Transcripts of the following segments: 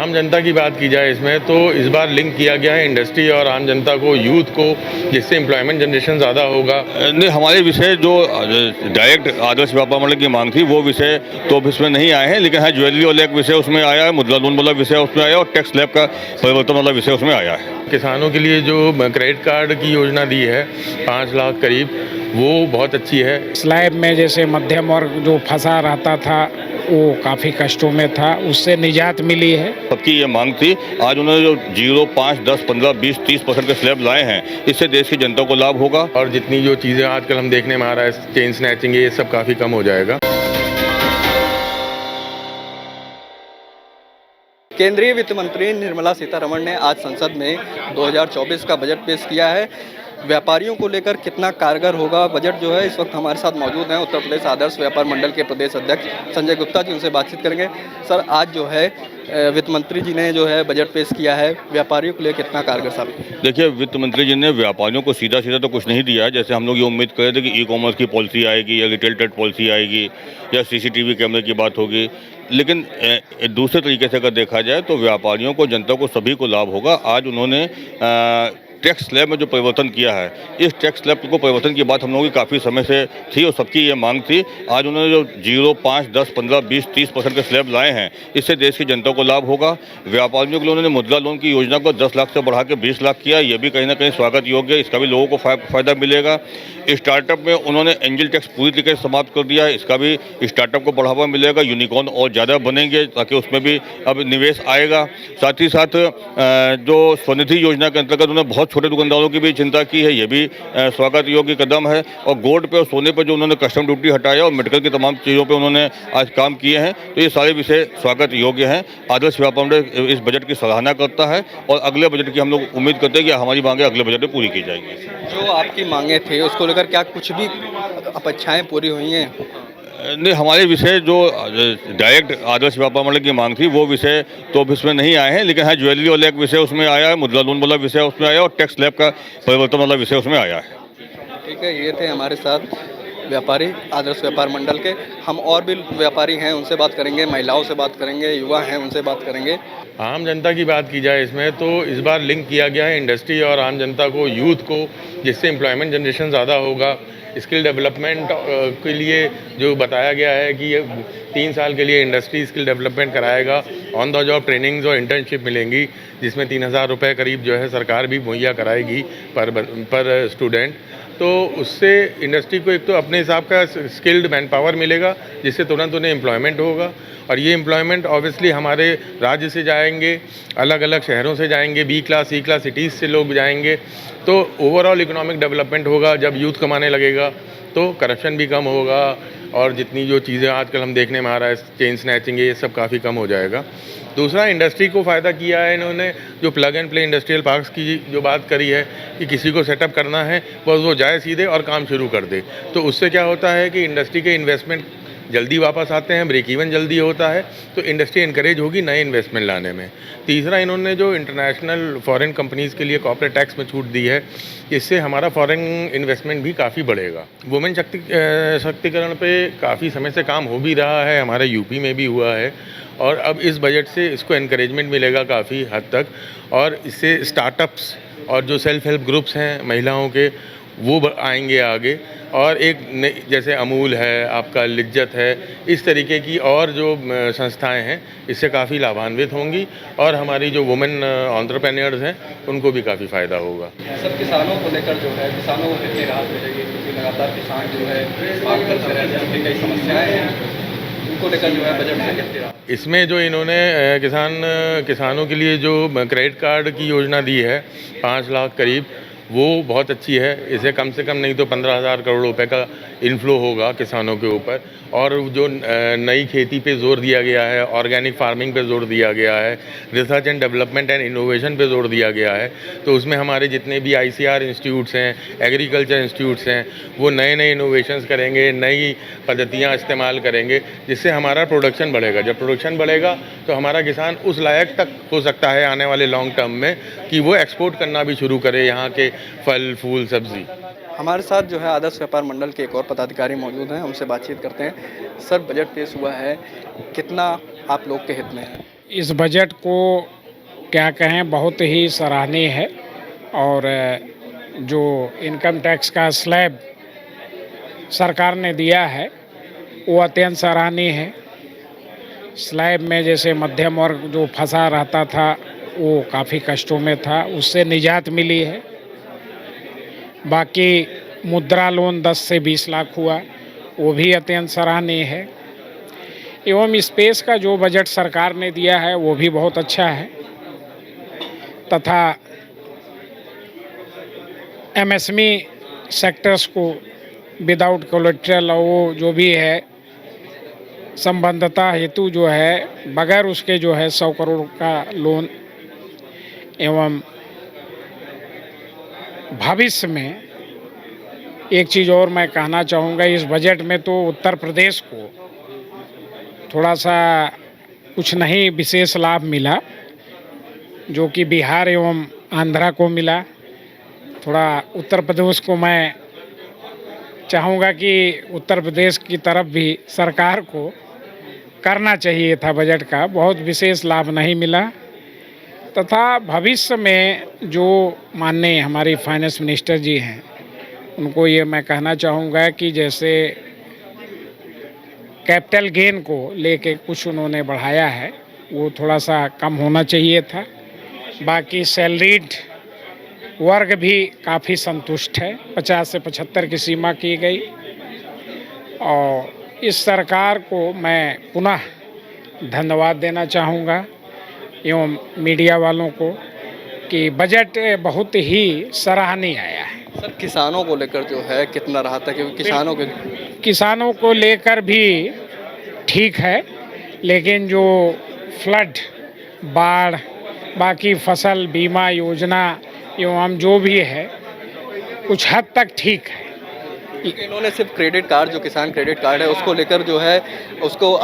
आम जनता की बात की जाए इसमें तो इस बार लिंक किया गया है इंडस्ट्री और आम जनता को, यूथ को, जिससे एम्प्लॉयमेंट जनरेशन ज़्यादा होगा। नहीं, हमारे विषय जो डायरेक्ट आदर्श व्यापार मंडल की मांग थी वो विषय तो इसमें नहीं आए हैं, लेकिन हाँ ज्वेलरी वाला एक विषय उसमें आया है, मुद्रा लोन वाला विषय उसमें आया और टैक्स स्लैब का परिवर्तन वाला विषय उसमें आया है। किसानों के लिए जो क्रेडिट कार्ड की योजना दी है 5 लाख करीब, वो बहुत अच्छी है। स्लैब में जैसे मध्यम वर्ग जो फंसा रहता था वो काफ़ी कष्टों में था, उससे निजात मिली है। सबकी ये मांग थी। आज उन्होंने जो 0, 5, 10, 15, 20, 30% के स्लैब लाए हैं, इससे देश की जनता को लाभ होगा। और जितनी जो चीज़ें आजकल हम देखने में आ रहा है, चेन स्नैचिंग, ये सब काफ़ी कम हो जाएगा। केंद्रीय वित्त मंत्री निर्मला सीतारमण ने आज संसद में 2024 का बजट पेश किया है। व्यापारियों को लेकर कितना कारगर होगा बजट जो है, इस वक्त हमारे साथ मौजूद हैं उत्तर प्रदेश आदर्श व्यापार मंडल के प्रदेश अध्यक्ष संजय गुप्ता जी, उनसे बातचीत करेंगे। सर, आज जो है वित्त मंत्री जी ने जो है बजट पेश किया है, व्यापारियों के लिए कितना कारगर साबित? देखिए, वित्त मंत्री जी ने व्यापारियों को सीधा सीधा तो कुछ नहीं दिया है। जैसे हम लोग ये उम्मीद कर रहे थे कि ई-कॉमर्स की पॉलिसी आएगी या रिटेल ट्रेड पॉलिसी आएगी या सीसीटीवी कैमरे की बात होगी, लेकिन दूसरे तरीके से अगर देखा जाए तो व्यापारियों को, जनता को, सभी को लाभ होगा। आज उन्होंने टैक्स स्लैब में जो परिवर्तन किया है, इस टैक्स स्लैब को परिवर्तन की बात हम लोगों की काफ़ी समय से थी और सबकी ये मांग थी। आज उन्होंने जो 0, 5, 10, 15, 20, 30% के स्लैब लाए हैं, इससे देश की जनता को लाभ होगा। व्यापारियों के लिए उन्होंने मुद्रा लोन की योजना को 10 लाख से बढ़ा के 20 लाख किया, ये भी कहीं ना कहीं स्वागत योग्य है, इसका भी लोगों को फ़ायदा मिलेगा। स्टार्टअप में उन्होंने एंजल टैक्स पूरी तरीके से समाप्त कर दिया है, इसका भी स्टार्टअप को बढ़ावा मिलेगा। यूनिकॉर्न और ज़्यादा बनेंगे ताकि उसमें भी अब निवेश आएगा। साथ ही साथ जो स्वनिधि योजना के अंतर्गत उन्होंने बहुत छोटे दुकानदारों की भी चिंता की है, ये भी स्वागत योग्य कदम है। और गोल्ड पे और सोने पे जो उन्होंने कस्टम ड्यूटी हटाया और मेडिकल की तमाम चीज़ों पे उन्होंने आज काम किए हैं, तो ये सारे विषय स्वागत योग्य हैं। आदर्श व्यापार मंडल इस बजट की सराहना करता है और अगले बजट की हम लोग उम्मीद करते हैं कि हमारी मांगें अगले बजट में पूरी की जाएंगी। जो आपकी मांगे थे उसको लेकर क्या कुछ भी अपेक्षाएं पूरी हुई हैं? नहीं, हमारे विषय जो डायरेक्ट आदर्श व्यापार मंडल की मांग थी वो विषय तो इसमें नहीं आए हैं, लेकिन हाँ ज्वेलरी वाला एक विषय उसमें आया है, मुद्रा लोन वाला विषय उसमें आया और टैक्स स्लैब का परिवर्तन वाला विषय उसमें आया है। ठीक है, ये थे हमारे साथ व्यापारी आदर्श व्यापार मंडल के। हम और भी व्यापारी हैं, उनसे बात करेंगे, महिलाओं से बात करेंगे, युवा हैं, उनसे बात करेंगे। आम जनता की बात की जाए इसमें तो इस बार लिंक किया गया है इंडस्ट्री और आम जनता को, यूथ को, जिससे एम्प्लॉयमेंट जनरेशन ज़्यादा होगा। स्किल डेवलपमेंट के लिए जो बताया गया है कि ये 3 साल के लिए इंडस्ट्री स्किल डेवलपमेंट कराएगा, ऑन द जॉब ट्रेनिंग्स और इंटर्नशिप मिलेंगी, जिसमें 3000 रुपये करीब जो है सरकार भी मुहैया कराएगी पर स्टूडेंट। तो उससे इंडस्ट्री को एक तो अपने हिसाब का स्किल्ड मैन पावर मिलेगा, जिससे तुरंत उन्हें एम्प्लॉयमेंट होगा। और ये एम्प्लॉयमेंट ऑब्वियसली हमारे राज्य से जाएंगे, अलग अलग शहरों से जाएंगे, B class C class cities से लोग जाएंगे, तो ओवरऑल इकोनॉमिक डेवलपमेंट होगा। जब यूथ कमाने लगेगा तो करप्शन भी कम होगा और जितनी जो चीज़ें आजकल हम देखने में आ रहा है, चेन स्नैचिंग, ये सब काफ़ी कम हो जाएगा। दूसरा, इंडस्ट्री को फ़ायदा किया है इन्होंने, जो plug and play industrial parks की जो बात करी है कि किसी को सेटअप करना है बस वो जाए सीधे और काम शुरू कर दे, तो उससे क्या होता है कि इंडस्ट्री के इन्वेस्टमेंट जल्दी वापस आते हैं, ब्रेक इवन जल्दी होता है, तो इंडस्ट्री इनकरेज होगी नए इन्वेस्टमेंट लाने में। तीसरा, इन्होंने जो इंटरनेशनल फॉरेन कंपनीज़ के लिए कॉर्पोरेट टैक्स में छूट दी है, इससे हमारा फॉरेन इन्वेस्टमेंट भी काफ़ी बढ़ेगा। वुमेन शक्तिकरण पे काफ़ी समय से काम हो भी रहा है, हमारे यूपी में भी हुआ है, और अब इस बजट से इसको एनकरेजमेंट मिलेगा काफ़ी हद तक। और इससे स्टार्टअप्स और जो सेल्फ हेल्प ग्रुप्स हैं महिलाओं के, वो आएंगे आगे। और एक जैसे अमूल है, आपका लिज्जत है, इस तरीके की और जो संस्थाएं हैं, इससे काफ़ी लाभान्वित होंगी और हमारी जो वुमेन एंटरप्रेन्योर्स हैं उनको भी काफ़ी फ़ायदा होगा। सब किसानों को लेकर जो है, किसानों को कितनी राहत मिलेगी, क्योंकि लगातार किसान जो है मांग करते रहते हैं, उनकी कई समस्याएँ हैं, उनको लेकर जो है बजट से कितनी राहत? इसमें जो इन्होंने किसानों के लिए जो क्रेडिट कार्ड की योजना दी है 5 लाख करीब, वो बहुत अच्छी है। इसे कम से कम नहीं तो 15,000 करोड़ रुपए का इन्फ्लो होगा किसानों के ऊपर। और जो नई खेती पे जोर दिया गया है, ऑर्गेनिक फार्मिंग पे जोर दिया गया है, research and development and innovation पे जोर दिया गया है, तो उसमें हमारे जितने भी ICR इंस्टीट्यूट्स हैं, एग्रीकल्चर इंस्टीट्यूट्स हैं, वो नए नए इनोवेशंस करेंगे, नई पद्धतियाँ इस्तेमाल करेंगे, जिससे हमारा प्रोडक्शन बढ़ेगा। जब प्रोडक्शन बढ़ेगा तो हमारा किसान उस लायक तक हो सकता है आने वाले लॉन्ग टर्म में कि वो एक्सपोर्ट करना भी शुरू करे यहाँ के फल, फूल, सब्जी। हमारे साथ जो है आदर्श व्यापार मंडल के एक और पदाधिकारी मौजूद हैं, उनसे बातचीत करते हैं। सर, बजट पेश हुआ है, कितना आप लोग के हित में है? इस बजट को क्या कहें, बहुत ही सराहनीय है। और जो इनकम टैक्स का स्लैब सरकार ने दिया है वो अत्यंत सराहनीय है। स्लैब में जैसे मध्यम वर्ग जो फंसा रहता था वो काफ़ी कष्टों में था, उससे निजात मिली है। बाकी मुद्रा लोन 10 से 20 लाख हुआ, वो भी अत्यंत सराहनीय है। एवं स्पेस का जो बजट सरकार ने दिया है वो भी बहुत अच्छा है। तथा एमएसएमई सेक्टर्स को विदाउट कोलेट्रल और वो जो भी है संबद्धता हेतु जो है बगैर उसके जो है 100 करोड़ का लोन। एवं भविष्य में एक चीज़ और मैं कहना चाहूँगा, इस बजट में तो उत्तर प्रदेश को थोड़ा सा कुछ नहीं विशेष लाभ मिला जो कि बिहार एवं आंध्रा को मिला। थोड़ा उत्तर प्रदेश को मैं चाहूँगा कि उत्तर प्रदेश की तरफ भी सरकार को करना चाहिए था बजट का, बहुत विशेष लाभ नहीं मिला। तथा भविष्य में जो माननीय हमारी फाइनेंस मिनिस्टर जी हैं उनको ये मैं कहना चाहूँगा कि जैसे कैपिटल गेन को लेके कुछ उन्होंने बढ़ाया है वो थोड़ा सा कम होना चाहिए था। बाकी सैलरीड वर्ग भी काफ़ी संतुष्ट है, 50 से 75 की सीमा की गई। और इस सरकार को मैं पुनः धन्यवाद देना चाहूँगा एवं मीडिया वालों को कि बजट बहुत ही सराहनीय आया है। सर, किसानों को लेकर जो है कितना राहत है? क्योंकि किसानों को लेकर भी ठीक है, लेकिन जो फ्लड, बाढ़, बाकी फसल बीमा योजना एवं जो भी है कुछ हद तक ठीक है। इन्होंने सिर्फ क्रेडिट कार्ड, जो किसान क्रेडिट कार्ड है उसको लेकर जो है उसको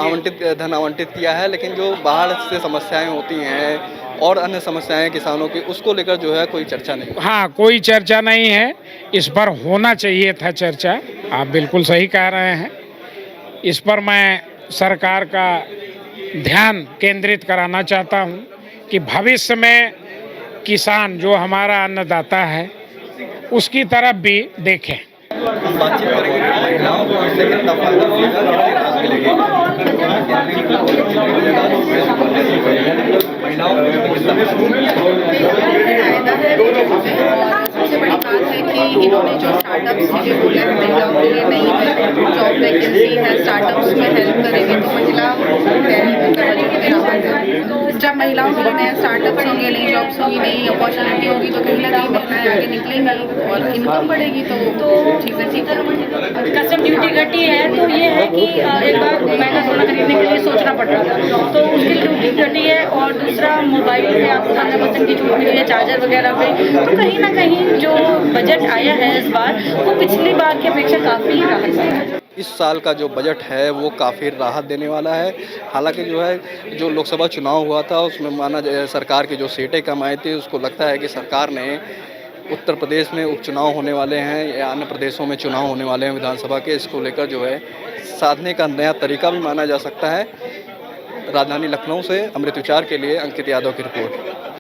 धन आवंटित किया है, लेकिन जो बाढ़ से समस्याएं होती हैं और अन्य समस्याएं किसानों की, उसको लेकर जो है कोई चर्चा नहीं। हाँ, कोई चर्चा नहीं है। इस पर होना चाहिए था चर्चा, आप बिल्कुल सही कह रहे हैं। इस पर मैं सरकार का ध्यान केंद्रित कराना चाहता हूँ कि भविष्य में किसान जो हमारा अन्नदाता है उसकी तरफ भी देखें। हम बातचीत करेंगे कि महिलाओं को इससे कितना फायदा मिलेगा, कितनी राहत मिलेगी। महिलाओं को सबसे बड़ी बात है कि इन्होंने जो स्टार्टअप्स मुझे बोला है महिलाओं के लिए नहीं है, जॉब वैकेंसी है, स्टार्टअप्स में हेल्प करेंगे तो महिला जब महिलाओं के लिए नए स्टार्टअप्स होंगे, नई जॉब्स होंगी, नई अपॉर्चुनिटी होगी तो कहीं ना कहीं महिलाएं आगे निकलेंगी और इनकम बढ़ेगी तो चीज़ें ठीक होंगी। कस्टम ड्यूटी घटी है तो ये है कि एक बार महंगा सोना खरीदने के लिए सोचना पड़ रहा था तो उसकी ड्यूटी घटी है। और दूसरा मोबाइल पे आपको 15% की छूट मिली है चार्जर वगैरह पे, तो कहीं ना कहीं जो बजट आया है इस बार वो पिछली बार की अपेक्षा काफ़ी राहत है। इस साल का जो बजट है वो काफ़ी राहत देने वाला है। हालांकि जो है जो लोकसभा चुनाव हुआ था उसमें माना सरकार की जो सीटें कम आई थी, उसको लगता है कि सरकार ने उत्तर प्रदेश में उपचुनाव होने वाले हैं या अन्य प्रदेशों में चुनाव होने वाले हैं विधानसभा के, इसको लेकर जो है साधने का नया तरीका भी माना जा सकता है। राजधानी लखनऊ से अमृत विचार के लिए अंकित यादव की रिपोर्ट।